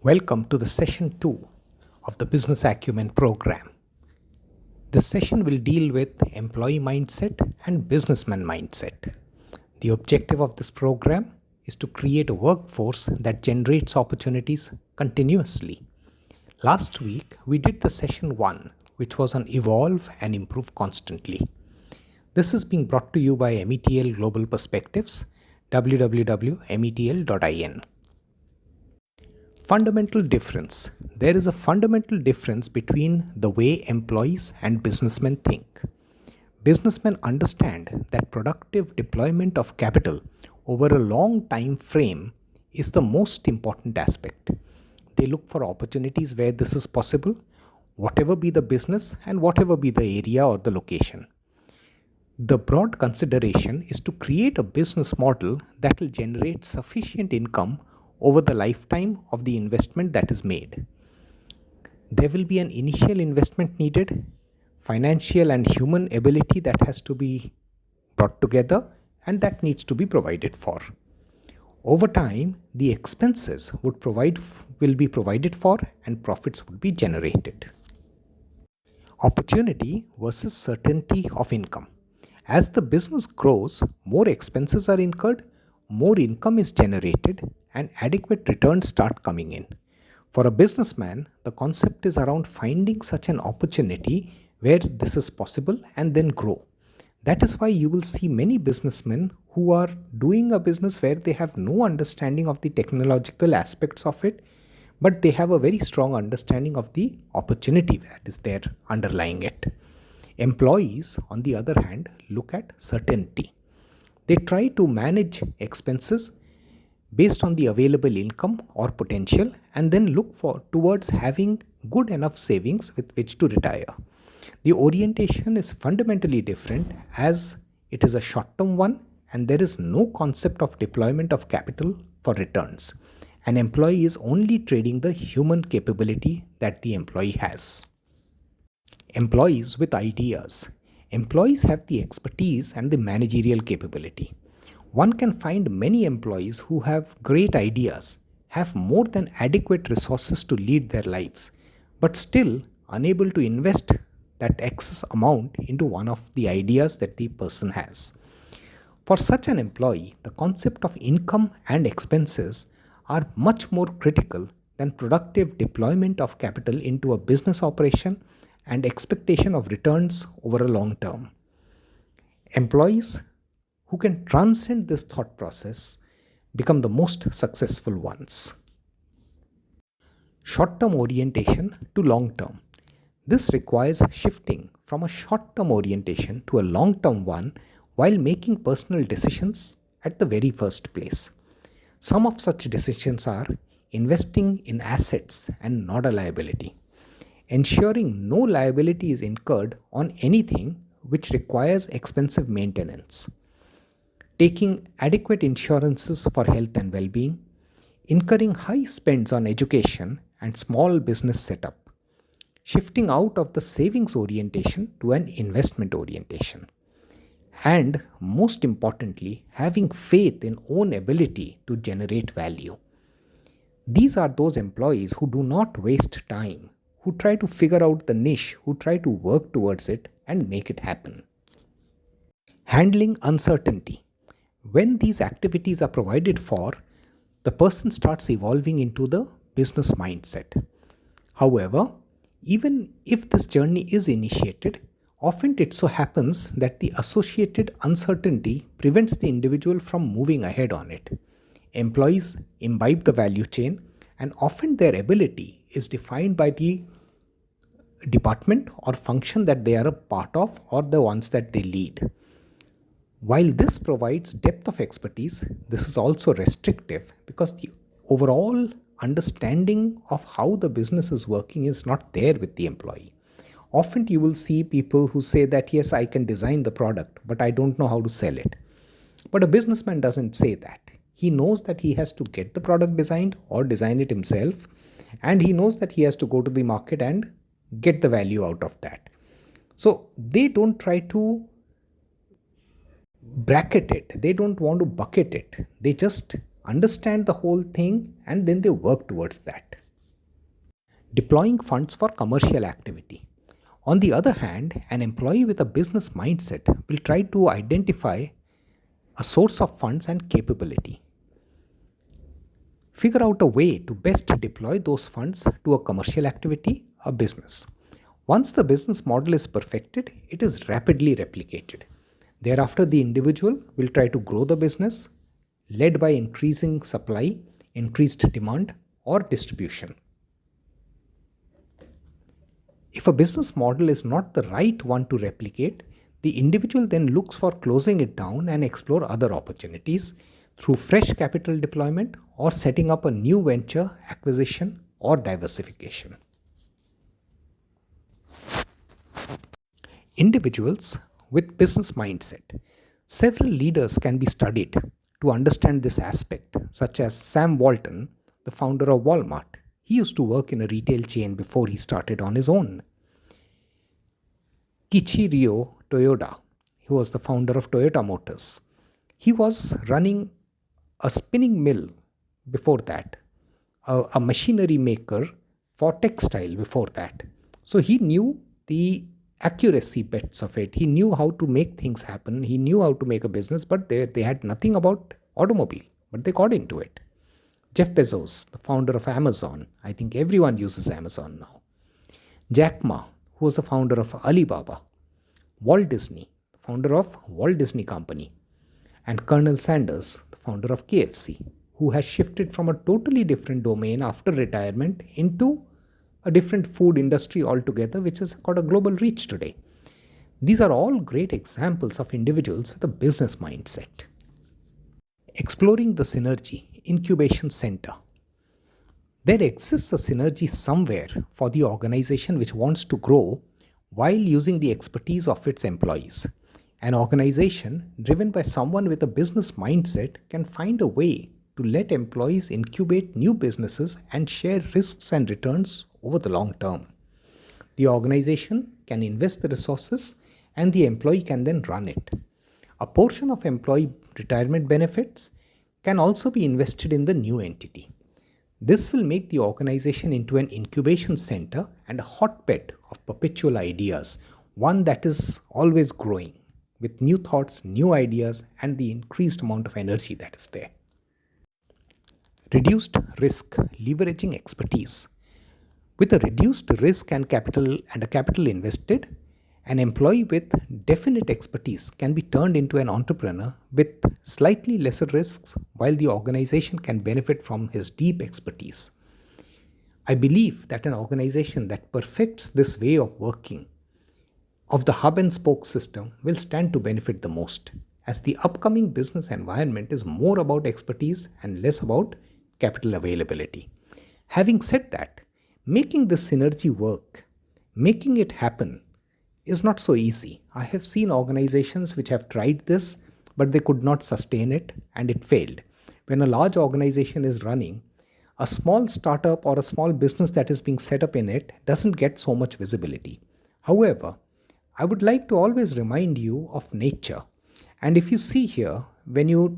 Welcome to the session 2 of the Business Acumen program. This session will deal with employee mindset and businessman mindset. The objective of this program is to create a workforce that generates opportunities continuously. Last week, we did the session 1, which was on evolve and improve constantly. This is being brought to you by METL Global Perspectives, www.metl.in. Fundamental difference. There is a fundamental difference between the way employees and businessmen think. Businessmen understand that productive deployment of capital over a long time frame is the most important aspect. They look for opportunities where this is possible, whatever be the business and whatever be the area or the location. The broad consideration is to create a business model that will generate sufficient income over the lifetime of the investment that is made. There will be an initial investment needed, financial and human ability that has to be brought together, and that needs to be provided for. Over time, the expenses will be provided for and profits would be generated. Opportunity versus certainty of income. As the business grows, more expenses are incurred, more income is generated, and adequate returns start coming in. For a businessman, the concept is around finding such an opportunity where this is possible and then grow. That is why you will see many businessmen who are doing a business where they have no understanding of the technological aspects of it, but they have a very strong understanding of the opportunity that is there underlying it. Employees, on the other hand, look at certainty. They try to manage expenses based on the available income or potential and then look towards having good enough savings with which to retire. The orientation is fundamentally different as it is a short-term one and there is no concept of deployment of capital for returns. An employee is only trading the human capability that the employee has. Employees with ideas. Employees have the expertise and the managerial capability. One can find many employees who have great ideas, have more than adequate resources to lead their lives, but still unable to invest that excess amount into one of the ideas that the person has. For such an employee, the concept of income and expenses are much more critical than productive deployment of capital into a business operation and expectation of returns over a long term. Employees who can transcend this thought process become the most successful ones. Short-term orientation to long-term. This requires shifting from a short-term orientation to a long-term one while making personal decisions at the very first place. Some of such decisions are investing in assets and not a liability, ensuring no liability is incurred on anything which requires expensive maintenance, taking adequate insurances for health and well-being, incurring high spends on education and small business setup, shifting out of the savings orientation to an investment orientation, and most importantly, having faith in own ability to generate value. These are those employees who do not waste time, who try to figure out the niche, who try to work towards it and make it happen. Handling uncertainty. When these activities are provided for, the person starts evolving into the business mindset. However, even if this journey is initiated, often it so happens that the associated uncertainty prevents the individual from moving ahead on it. Employees imbibe the value chain and often their ability is defined by the department or function that they are a part of or the ones that they lead. While this provides depth of expertise, this is also restrictive because the overall understanding of how the business is working is not there with the employee. Often you will see people who say that yes, I can design the product, but I don't know how to sell it. But a businessman doesn't say that. He knows that he has to get the product designed or design it himself, and he knows that he has to go to the market and get the value out of that. So they don't try to bracket it, they don't want to bucket it. They just understand the whole thing and then they work towards that. deploying funds for commercial activity. On the other hand, an employee with a business mindset will try to identify a source of funds and capability. Figure out a way to best deploy those funds to a commercial activity, a business. Once the business model is perfected, it is rapidly replicated. Thereafter, the individual will try to grow the business, led by increasing supply, increased demand, or distribution. If a business model is not the right one to replicate, the individual then looks for closing it down and explore other opportunities through fresh capital deployment or setting up a new venture, acquisition, or diversification. Individuals with business mindset. Several leaders can be studied to understand this aspect, such as Sam Walton, the founder of Walmart. He used to work in a retail chain before he started on his own. Kichiryo Toyoda, who was the founder of Toyota Motors. He was running a spinning mill before that, a machinery maker for textile before that. So he knew the accuracy bits of it. He knew how to make things happen. He knew how to make a business, but they had nothing about automobile, but they got into it. Jeff Bezos, the founder of Amazon. I think everyone uses Amazon now. Jack Ma, who was the founder of Alibaba. Walt Disney, the founder of Walt Disney Company. And Colonel Sanders, the founder of KFC, who has shifted from a totally different domain after retirement into a different food industry altogether, which has got a global reach today. These are all great examples of individuals with a business mindset. Exploring the synergy incubation center. There exists a synergy somewhere for the organization which wants to grow while using the expertise of its employees. An organization driven by someone with a business mindset can find a way to let employees incubate new businesses and share risks and returns over the long term. The organization can invest the resources and the employee can then run it. A portion of employee retirement benefits can also be invested in the new entity. This will make the organization into an incubation center and a hotbed of perpetual ideas, one that is always growing with new thoughts, new ideas, and the increased amount of energy that is there. Reduced risk, leveraging expertise. With a reduced risk and a capital invested, an employee with definite expertise can be turned into an entrepreneur with slightly lesser risks while the organization can benefit from his deep expertise. I believe that an organization that perfects this way of working of the hub and spoke system will stand to benefit the most, as the upcoming business environment is more about expertise and less about capital availability. Having said that, making this synergy work, making it happen, is not so easy. I have seen organizations which have tried this, but they could not sustain it and it failed. When a large organization is running, a small startup or a small business that is being set up in it doesn't get so much visibility. However, I would like to always remind you of nature. And if you see here, when you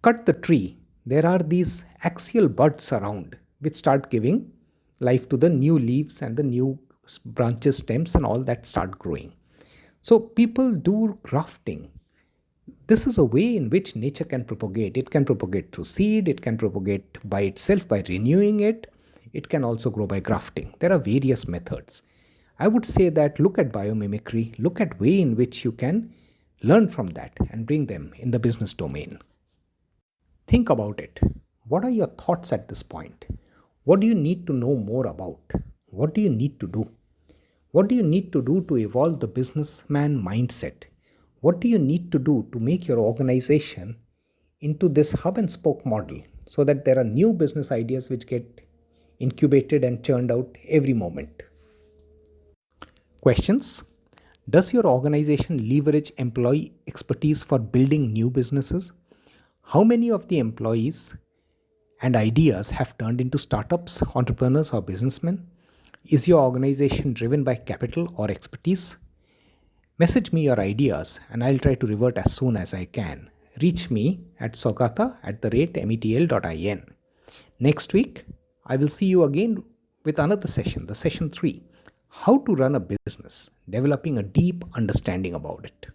cut the tree, there are these axial buds around which start giving life to the new leaves and the new branches, stems, and all that start growing. So people do grafting. This is a way in which nature can propagate. It can propagate through seed, it can propagate by itself by renewing it, it can also grow by grafting. There are various methods. I would say that look at biomimicry, look at way in which you can learn from that and bring them in the business domain. Think about it. What are your thoughts at this point? What do you need to know more about? What do you need to do? What do you need to do to evolve the businessman mindset? What do you need to do to make your organization into this hub and spoke model so that there are new business ideas which get incubated and churned out every moment? Questions? Does your organization leverage employee expertise for building new businesses? How many of the employees and ideas have turned into startups, entrepreneurs, or businessmen? Is your organization driven by capital or expertise? Message me your ideas and I'll try to revert as soon as I can. Reach me at saugata@metl.in. Next week, I will see you again with another session, the session 3, how to run a business, developing a deep understanding about it.